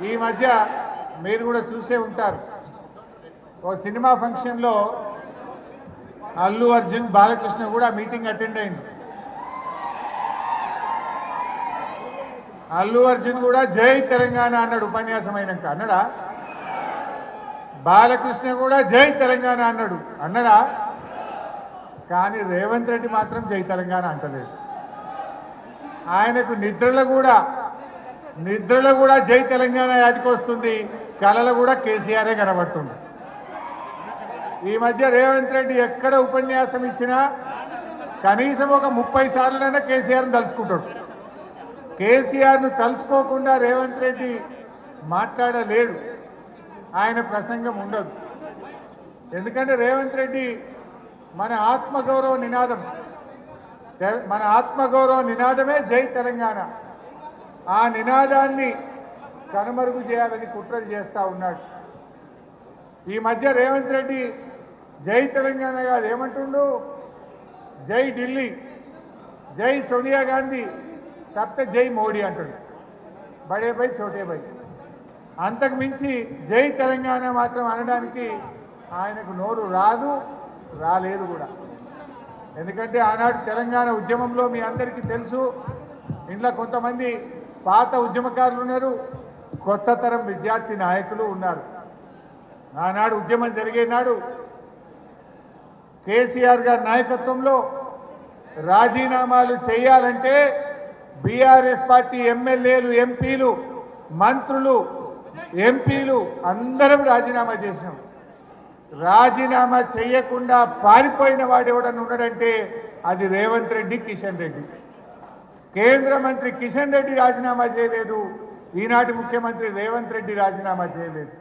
ఈ మధ్య మీరు కూడా చూసే ఉంటారు, ఓ సినిమా ఫంక్షన్లో అల్లు అర్జున్ బాలకృష్ణ కూడా మీటింగ్ అటెండ్ అయింది. అల్లు అర్జున్ కూడా జై తెలంగాణ అన్నాడు ఉపన్యాసం అయినాక. అన్నాడా? బాలకృష్ణ కూడా జై తెలంగాణ అన్నాడా? కానీ రేవంత్ రెడ్డి మాత్రం జై తెలంగాణ అంటలేదు. ఆయనకు నిద్రలో కూడా జై తెలంగాణ యాదికి వస్తుంది, కళలో కూడా కేసీఆరే కనబడుతుంది. ఈ మధ్య రేవంత్ రెడ్డి ఎక్కడ ఉపన్యాసం ఇచ్చినా కనీసం ఒక 30 సార్లైనా కేసీఆర్ని తలుచుకుంటాడు. కేసీఆర్ను తలుచుకోకుండా రేవంత్ రెడ్డి మాట్లాడలేడు, ఆయన ప్రసంగం ఉండదు. ఎందుకంటే రేవంత్ రెడ్డి మన ఆత్మగౌరవ నినాదమే జై తెలంగాణ. ఆ నినాదాన్ని కనుమరుగు చేయాలని కుట్రలు చేస్తూ ఉన్నాడు. ఈ మధ్య రేవంత్ రెడ్డి జై తెలంగాణ కాదు, ఏమంటుండు? జై ఢిల్లీ, జై సోనియా గాంధీ, తప్పితే జై మోడీ అంటుండు. బడే బై చోటే బై. అంతకు మించి జై తెలంగాణ మాత్రం అనడానికి ఆయనకు నోరు రాలేదు కూడా. ఎందుకంటే ఆనాడు తెలంగాణ ఉద్యమంలో మీ అందరికీ తెలుసు, ఇంట్లో కొంతమంది పాత ఉద్యమకారులు ఉన్నారు, కొత్త తరం విద్యార్థి నాయకులు ఉన్నారు. ఆనాడు ఉద్యమం జరిగే నాడు కేసీఆర్ గారి నాయకత్వంలో రాజీనామాలు చేయాలంటే బీఆర్ఎస్ పార్టీ ఎమ్మెల్యేలు, ఎంపీలు, మంత్రులు, ఎంపీలు అందరం రాజీనామా చేసినాం. రాజీనామా చేయకుండా పారిపోయిన వాడు ఎవడన్నా ఉన్నాడంటే అది రేవంత్ రెడ్డి, కిషన్ రెడ్డి. కేంద్ర మంత్రి కిషన్ రెడ్డి రాజీనామా చేయలేదు, ఈనాటి ముఖ్యమంత్రి రేవంత్ రెడ్డి రాజీనామా చేయలేదు.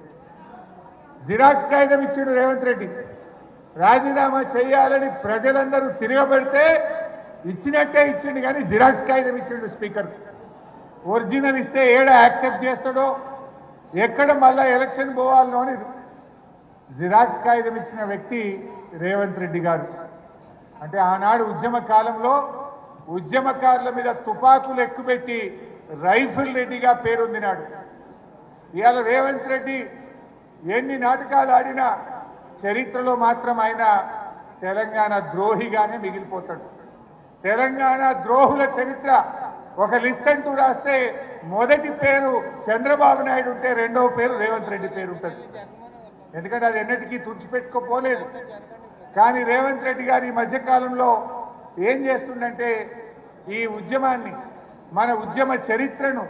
జిరాక్స్ కాగితం ఇచ్చాడు రేవంత్ రెడ్డి. రాజీనామా చేయాలని ప్రజలందరూ తిరగబెడితే ఇచ్చినట్టే ఇచ్చిండు, కానీ జిరాక్స్ కాగితం ఇచ్చిండు స్పీకర్. ఒరిజినల్ ఇస్తే ఏడ యాక్సెప్ట్ చేస్తాడో, ఎక్కడ మళ్ళా ఎలక్షన్ పోవాలనో అని జిరాక్స్ కాగితం ఇచ్చిన వ్యక్తి రేవంత్ రెడ్డి గారు. అంటే ఆనాడు ఉద్యమ కాలంలో ఉద్యమకారుల మీద తుపాకులు ఎక్కుపెట్టి రైఫిల్ రెడ్డిగా పేరొందినాడు. ఇవాళ రేవంత్ రెడ్డి ఎన్ని నాటకాలు ఆడినా చరిత్రలో మాత్రం ఆయన తెలంగాణ ద్రోహిగానే మిగిలిపోతాడు. తెలంగాణ ద్రోహుల చరిత్ర ఒక లిస్ట్ అంటూ రాస్తే మొదటి పేరు చంద్రబాబు నాయుడు ఉంటే రెండవ పేరు రేవంత్ రెడ్డి పేరు ఉంటుంది. ఎందుకంటే అది ఎన్నటికీ తుడిచిపెట్టుకోపోలేదు. కానీ రేవంత్ రెడ్డి గారు ఈ మధ్యకాలంలో ఏం చేస్తుందంటే ఈ ఉద్యమాన్ని, మన ఉద్యమ చరిత్రను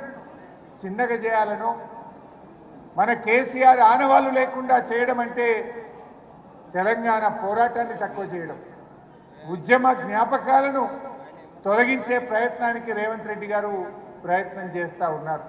చిన్నగా చేయాలను, మన కేసీఆర్ ఆనవాళ్ళు లేకుండా చేయడం అంటే తెలంగాణ పోరాటాన్ని తక్కువ చేయడం, ఉద్యమ జ్ఞాపకాలను తొలగించే ప్రయత్నానికి రేవంత్ రెడ్డి గారు ప్రయత్నం చేస్తూ ఉన్నారు.